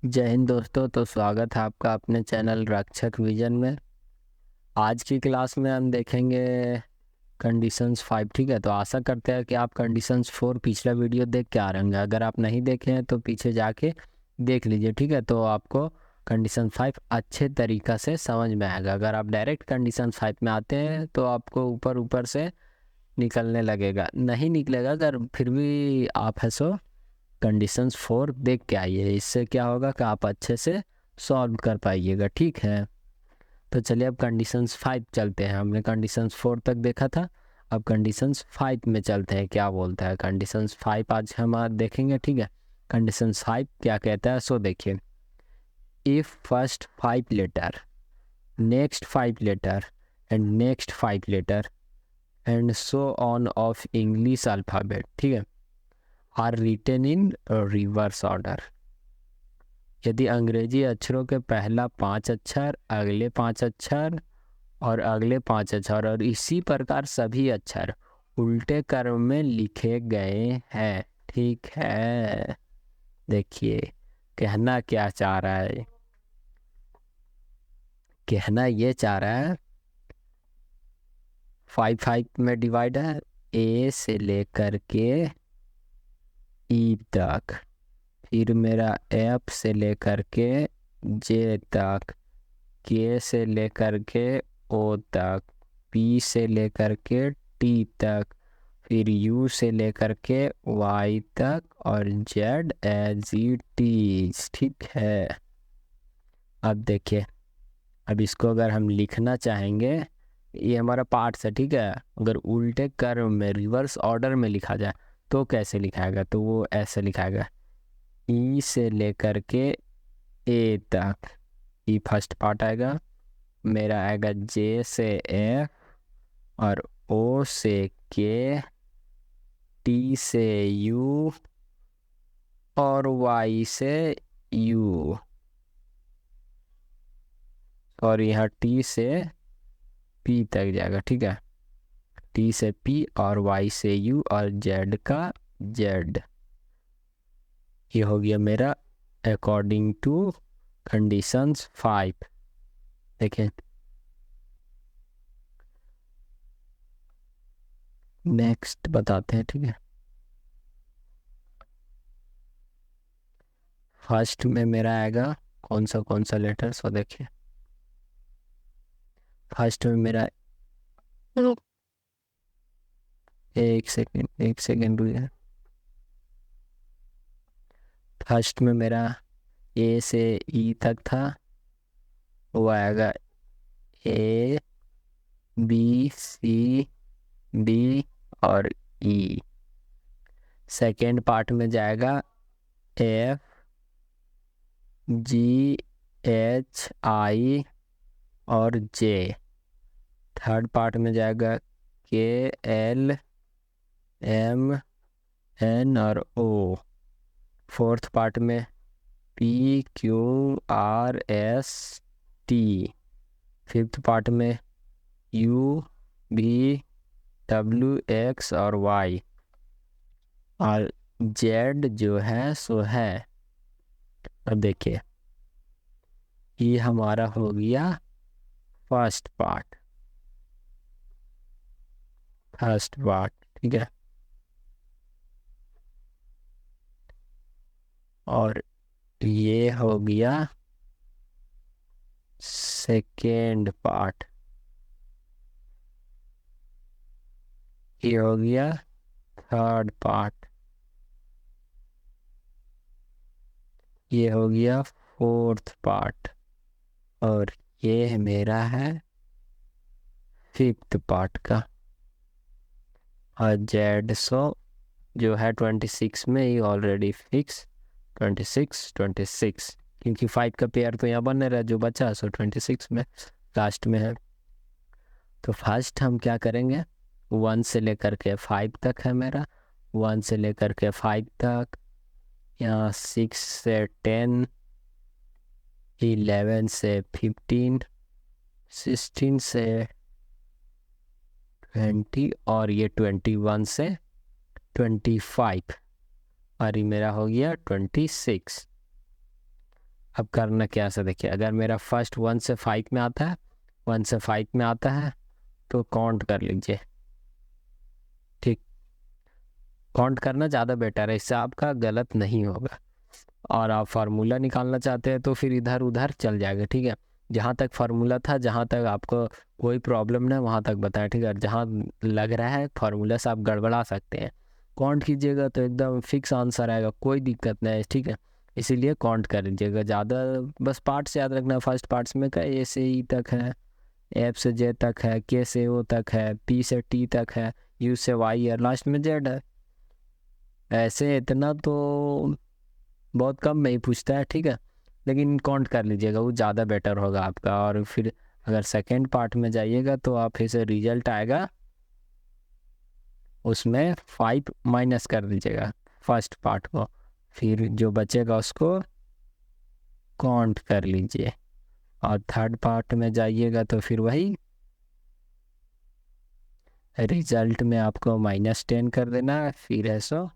जय हिंद दोस्तों। तो स्वागत है आपका अपने चैनल रक्षक विजन में। आज की क्लास में हम देखेंगे कंडीशंस 5। ठीक है, तो आशा करते हैं कि आप कंडीशंस 4 पिछला वीडियो देख के आ रहे होंगे। अगर आप नहीं देखे हैं तो पीछे जाके देख लीजिए। ठीक है, तो आपको कंडीशन 5 अच्छे तरीक़ा से समझ में आएगा। अगर आप डायरेक्ट कंडीशन 5 में आते हैं तो आपको ऊपर ऊपर से निकलने लगेगा, नहीं निकलेगा। अगर फिर भी आप है सो कंडीशंस 4 देख के आइए। इससे क्या होगा कि आप अच्छे से सॉल्व कर पाइएगा। ठीक है, तो चलिए अब कंडीशंस 5 चलते हैं। हमने कंडीशंस 4 तक देखा था, अब कंडीशंस 5 में चलते हैं। क्या बोलता है कंडीशंस 5 आज हम आज देखेंगे। ठीक है, कंडीशंस 5 क्या कहता है सो देखिए। If first 5 letter, next 5 letter and next 5 letter and so on of English alphabet, ठीक है, are written in reverse order. यदि अंग्रेजी अक्षरों के पहला 5 अक्षर, अगले 5 अक्षर और अगले 5 अक्षर और इसी प्रकार सभी अक्षर उल्टे क्रम में लिखे गए हैं। ठीक है, देखिए कहना क्या चाह रहा है। कहना ये चाह रहा है 5 में डिवाइड है, ए से लेकर के ई तक, फिर मेरा एफ से लेकर के जे तक, के से लेकर के ओ तक, पी से लेकर के टी तक, फिर यू से लेकर के वाई तक और जेड एज इट इज। ठीक है, अब देखिए, अब इसको अगर हम लिखना चाहेंगे, ये हमारा पार्ट्स है। ठीक है, अगर उल्टे क्रम में रिवर्स ऑर्डर में लिखा जाए तो कैसे लिखाएगा, तो वो ऐसे लिखाएगा ई से लेकर के ए तक, ई फर्स्ट पार्ट आएगा। मेरा आएगा जे से एफ और ओ से के, टी से यू और वाई से यू, और यहाँ टी से पी तक जाएगा। ठीक है, टी से पी और वाई से यू और जेड का जेड। ये हो गया मेरा अकॉर्डिंग टू कंडीशंस 5। देखें नेक्स्ट बताते हैं। ठीक है, फर्स्ट में मेरा आएगा कौन सा लेटर सो देखिए। फर्स्ट में मेरा एक सेकेंड रुकिए। फर्स्ट में मेरा ए से ई तक था, वो आएगा ए बी सी डी और ई। सेकेंड पार्ट में जाएगा एफ जी एच आई और जे। थर्ड पार्ट में जाएगा के एल एम एन और ओ। फोर्थ पार्ट में P Q R S T. Fifth part में यू बी डब्ल्यू एक्स और वाई, और जेड जो है सो है। अब देखिए, ये हमारा हो गया फर्स्ट पार्ट। ठीक है, और ये हो गया सेकेंड पार्ट। ये हो गया थर्ड पार्ट। ये हो गया फोर्थ पार्ट और ये मेरा है फिफ्थ पार्ट का। और जेड सो जो है 26 में, ये ऑलरेडी फिक्स 26 क्योंकि 5 का पेयर तो यहाँ बन रहा है, जो बचा सो 26 में लास्ट में है। तो फर्स्ट हम क्या करेंगे, 1 से लेकर के 5 तक है मेरा, 1 से लेकर के 5 तक, यहाँ 6 से 10, 11 से 15, 16 से 20 और ये 21 से 25, और ये मेरा हो गया 26। अब करना क्या से देखिए, अगर मेरा फर्स्ट 1 से 5 में आता है, 1 से 5 में आता है तो काउंट कर लीजिए। ठीक, काउंट करना ज़्यादा बेटर है, इससे आपका गलत नहीं होगा। और आप फार्मूला निकालना चाहते हैं तो फिर इधर उधर चल जाएगा। ठीक है, जहाँ तक फार्मूला था, जहाँ तक आपको कोई प्रॉब्लम ना वहाँ तक बताएं। ठीक है, जहाँ लग रहा है फार्मूला से आप गड़बड़ा सकते हैं, काउंट कीजिएगा तो एकदम फिक्स आंसर आएगा, कोई दिक्कत नहीं है। ठीक है, इसीलिए काउंट कर लीजिएगा ज़्यादा। बस पार्ट्स याद रखना, फर्स्ट पार्ट्स में का ए से ई तक है, एफ से जे तक है, के से ओ तक है, पी से टी तक है, यू से वाई है, लास्ट में जेड है। ऐसे इतना तो बहुत कम में ही पूछता है। ठीक है, लेकिन काउंट कर लीजिएगा, वो ज़्यादा बेटर होगा आपका। और फिर अगर सेकेंड पार्ट में जाइएगा तो आप फिर से रिजल्ट आएगा, उसमें 5 माइनस कर दीजिएगा फर्स्ट पार्ट को, फिर जो बचेगा उसको काउंट कर लीजिए। और थर्ड पार्ट में जाइएगा तो फिर वही रिजल्ट में आपको -10 कर देना है, फिर है सो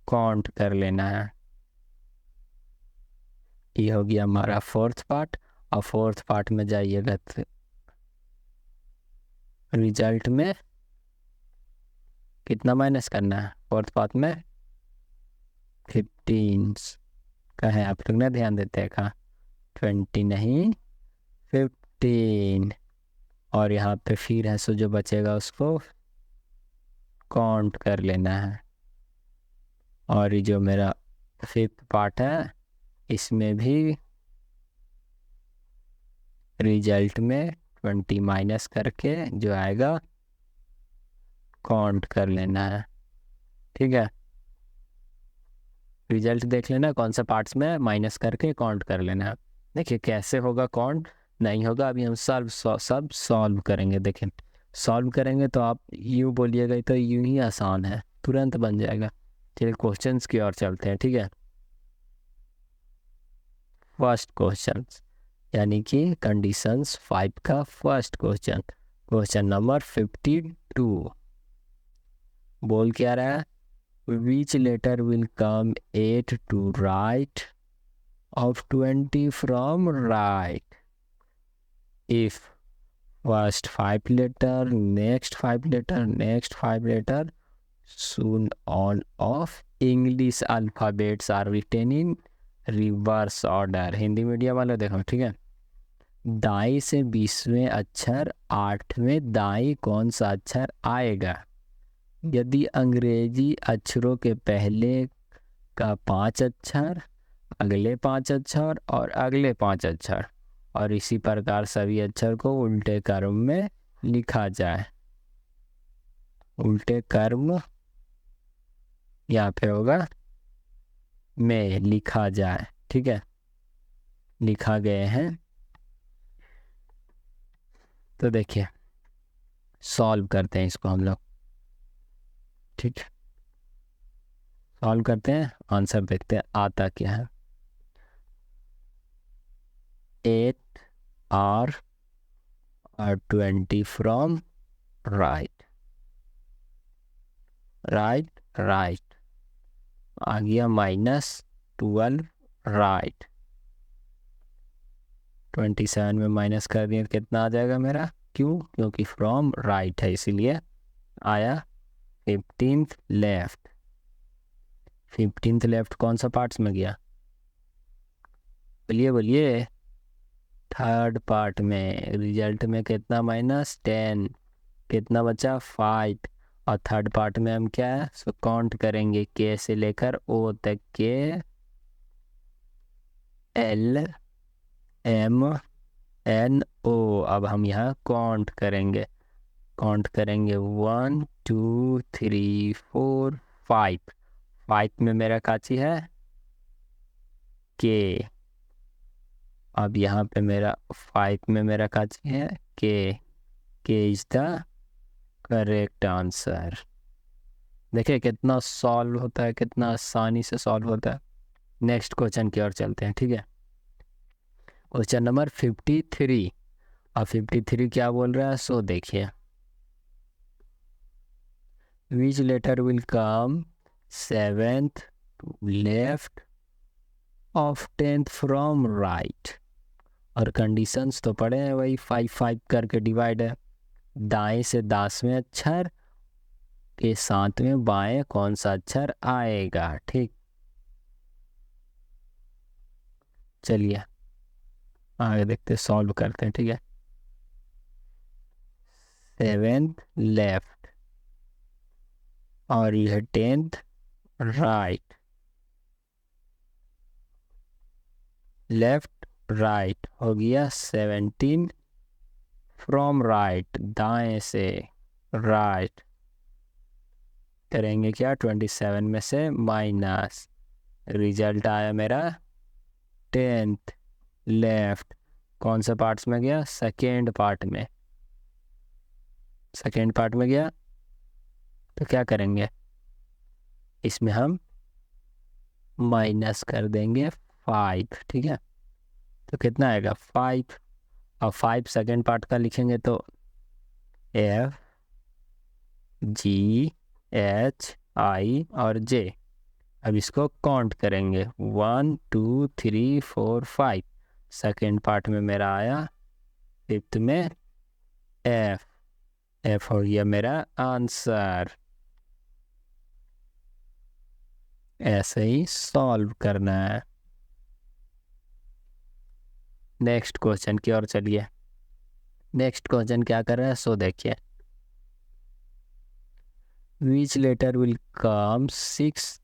काउंट कर लेना है। ये हो गया हमारा फोर्थ पार्ट। और फोर्थ पार्ट में जाइएगा तो रिजल्ट में कितना माइनस करना है, फोर्थ पार्ट में 15 का है। आप लोग ना ध्यान देते हैं कहाँ, 20 नहीं 15। और यहाँ पे फिर है सो जो बचेगा उसको काउंट कर लेना है। और ये जो मेरा फिफ्थ पार्ट है, इसमें भी रिजल्ट में 20 माइनस करके जो आएगा काउंट कर लेना है। ठीक है, रिजल्ट देख लेना कौन सा पार्ट्स में माइनस करके काउंट कर लेना है। देखिए कैसे होगा, काउंट नहीं होगा, अभी हम सब सॉल्व करेंगे। देखें, सॉल्व करेंगे तो आप यूँ बोलिएगा तो यूँ ही आसान है, तुरंत बन जाएगा। चलिए क्वेश्चंस की ओर चलते हैं। ठीक है, फर्स्ट क्वेश्चन यानी कि कंडीशंस 5 का फर्स्ट क्वेश्चन, क्वेश्चन नंबर 52 बोल क्या रहा है, which letter will come 8 to right of 20 from right if first 5 letter, next 5 letter, next 5 letter soon all of English alphabets are written in reverse order। Hindi medium वाले देखो। ठीक है, दाई से 20वें अक्षर 8वें दाई कौन सा अक्षर आएगा यदि अंग्रेजी अक्षरों के पहले का 5 अक्षर, अगले 5 अक्षर और अगले 5 अक्षर और इसी प्रकार सभी अक्षर को उल्टे क्रम में लिखा जाए। उल्टे क्रम यहाँ पे होगा में लिखा जाए। ठीक है, लिखा गए हैं। तो देखिए सॉल्व करते हैं इसको हम लोग। ठीक, सॉल्व करते हैं, आंसर देखते हैं आता क्या है। 8 are 20 from right, राइट आ गया -12 राइट। 27 में माइनस कर दिया कितना आ जाएगा मेरा, क्यों, क्योंकि फ्रॉम राइट है इसीलिए आया 15th लेफ्ट। 15th लेफ्ट कौन सा पार्ट्स में गया, बोलिए बोलिए, थर्ड पार्ट में। रिजल्ट में कितना -10, कितना बचा 5। और थर्ड पार्ट में हम क्या है सो काउंट करेंगे के से लेकर ओ तक के, L M N O। अब हम यहाँ काउंट करेंगे 1 2 3 4 5। 5 में मेरा काची है के। अब यहाँ पे मेरा 5 में मेरा काची है के इज द करेक्ट आंसर। देखिए कितना सॉल्व होता है, कितना आसानी से सॉल्व होता है। नेक्स्ट क्वेश्चन की ओर चलते हैं। ठीक है, क्वेश्चन नंबर 53। और 53 क्या बोल रहा है सो देखिए, which letter will come 7th to left of 10th from right, और कंडीशंस तो पढ़े हैं वही, 5 5 करके डिवाइड है, दाएं से 10वें अक्षर के 7वें बाएं कौन सा अक्षर आएगा। ठीक, चलिए आगे देखते, सॉल्व करते हैं। ठीक है, 7th लेफ्ट और यह 10th राइट, लेफ्ट राइट हो गया 17 फ्रॉम राइट, दाएं से राइट करेंगे क्या, 27 में से माइनस, रिजल्ट आया मेरा 10th लेफ्ट, कौन सा पार्ट्स में गया, सेकेंड पार्ट में, सेकेंड पार्ट में गया तो क्या करेंगे, इसमें हम माइनस कर देंगे 5। ठीक है, तो कितना आएगा 5, और 5 सेकेंड पार्ट का लिखेंगे तो F G H I और J। अब इसको काउंट करेंगे 1 2 3 4 5, सेकेंड पार्ट में मेरा आया, फिफ्थ में F हो गया मेरा आंसर। ऐसे ही सॉल्व करना है। नेक्स्ट क्वेश्चन की ओर चलिए। नेक्स्ट क्वेश्चन क्या कर रहा है सो देखिए, which letter will come 6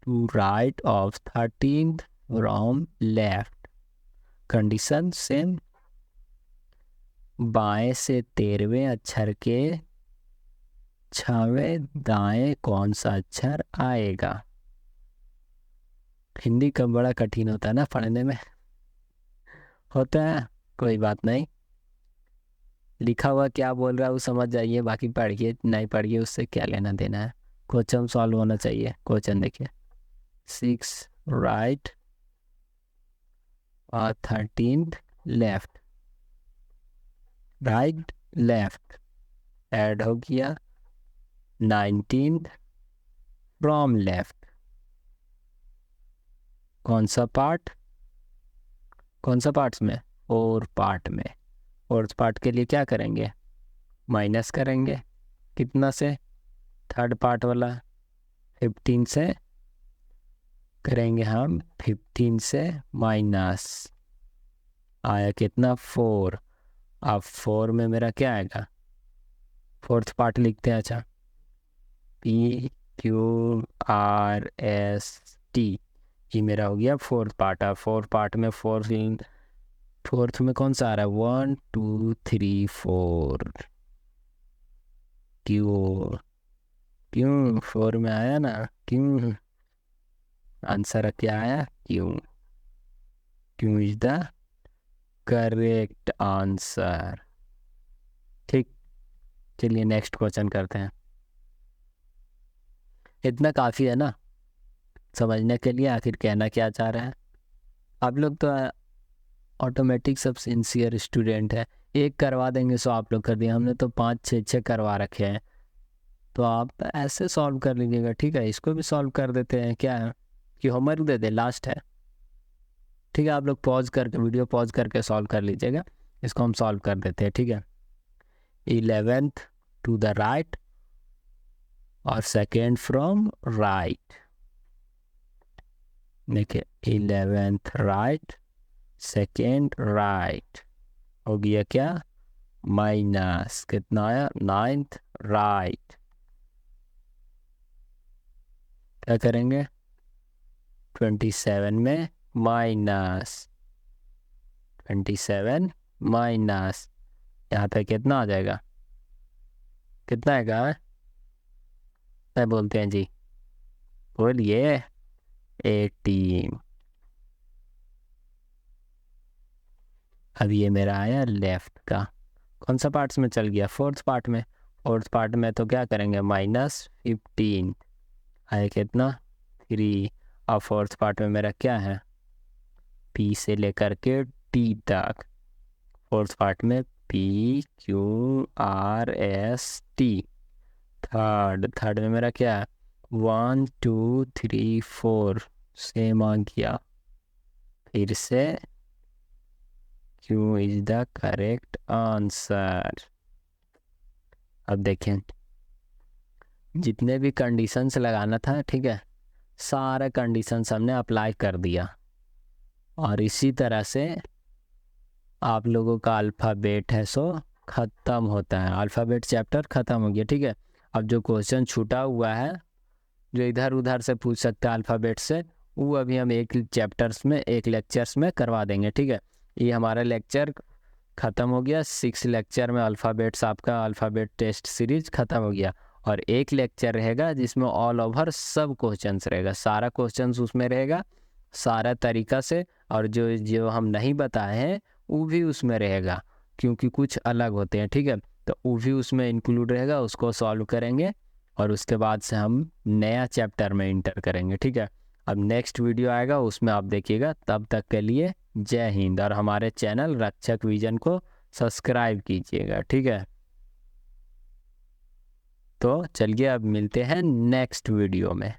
to right of 13th from left, condition same, बाएं से 13वें अक्षर के 6वें दाएं कौन सा अक्षर आएगा। हिंदी का बड़ा कठिन होता है ना पढ़ने में, होता है, कोई बात नहीं, लिखा हुआ क्या बोल रहा है वो समझ जाइए, बाकी पढ़िए नहीं पढ़िए उससे क्या लेना देना है, क्वेश्चन सॉल्व होना चाहिए। क्वेश्चन देखिए, 6 राइट और 13th left, right left add हो गया 19th फ्रॉम लेफ्ट, कौन सा पार्ट, कौन सा पार्ट्स में, 4 पार्ट में, फोर्थ पार्ट के लिए क्या करेंगे, माइनस करेंगे, कितना से, थर्ड पार्ट वाला 15 से करेंगे हम, 15 से माइनस, आया कितना 4। अब 4 में मेरा क्या आएगा, फोर्थ पार्ट लिखते हैं, अच्छा PQRST, ये मेरा हो गया फोर्थ पार्ट। अब फोर्थ पार्ट में फोर्थ में कौन सा आ रहा है, 1 2 3 4, क्यों क्यों 4 में आया ना, क्यों, आंसर क्या आया, क्यों, क्यों इज द करेक्ट आंसर। ठीक, चलिए नेक्स्ट क्वेश्चन करते हैं। इतना काफ़ी है ना समझने के लिए आखिर कहना क्या चाह रहे हैं। आप लोग तो ऑटोमेटिक सब सिंसियर स्टूडेंट है, एक करवा देंगे सो आप लोग कर दिए, हमने तो 5 6 करवा रखे हैं, तो आप ऐसे सॉल्व कर लीजिएगा। ठीक है, इसको भी सॉल्व कर देते हैं, क्या है कि होमवर्क दे दे, लास्ट है। ठीक है, आप लोग पॉज करके, वीडियो पॉज करके सॉल्व कर लीजिएगा, इसको हम सॉल्व कर देते हैं। ठीक है, 11th टू द राइट और सेकेंड फ्रॉम राइट, देखिए 11th राइट सेकेंड राइट हो गया क्या, माइनस कितना आया 9th राइट, क्या करेंगे 27 में माइनस, 27 माइनस, यहाँ पे कितना आ जाएगा, कितना आएगा, क्या बोलते हैं जी, बोलिए 18। अब ये मेरा आया लेफ्ट का, कौन सा पार्ट्स में चल गया, फोर्थ पार्ट में, फोर्थ पार्ट में तो क्या करेंगे -15, आया कितना 3, और फोर्थ पार्ट में मेरा क्या है, P से लेकर के T तक, फोर्थ पार्ट में PQRST, थर्ड में मेरा क्या है 1 2 3 4, सेम आ गया, फिर से Q is the correct answer. अब देखें, जितने भी कंडीशंस लगाना था, ठीक है, सारे कंडीशंस हमने अप्लाई कर दिया। और इसी तरह से आप लोगों का अल्फ़ाबेट है सो ख़त्म होता है। अल्फ़ाबेट चैप्टर ख़त्म हो गया, ठीक है। अब जो क्वेश्चन छूटा हुआ है, जो इधर उधर से पूछ सकते हैं अल्फ़ाबेट से, वो अभी हम एक चैप्टर्स में, एक लेक्चर्स में करवा देंगे, ठीक है। ये हमारा लेक्चर ख़त्म हो गया। 6 लेक्चर में अल्फ़ाबेट्स, आपका अल्फ़ाबेट टेस्ट सीरीज ख़त्म हो गया। और एक लेक्चर रहेगा जिसमें ऑल ओवर सब क्वेश्चंस रहेगा, सारा क्वेश्चंस उसमें रहेगा, सारा तरीका से। और जो जो हम नहीं बताए हैं वो भी उसमें रहेगा, क्योंकि कुछ अलग होते हैं, ठीक है। तो वो भी उसमें इंक्लूड रहेगा, उसको सॉल्व करेंगे और उसके बाद से हम नया चैप्टर में इंटर करेंगे, ठीक है। अब नेक्स्ट वीडियो आएगा, उसमें आप देखिएगा। तब तक के लिए जय हिंद। और हमारे चैनल रक्षक विजन को सब्सक्राइब कीजिएगा, ठीक है। तो चलिए अब मिलते हैं नेक्स्ट वीडियो में।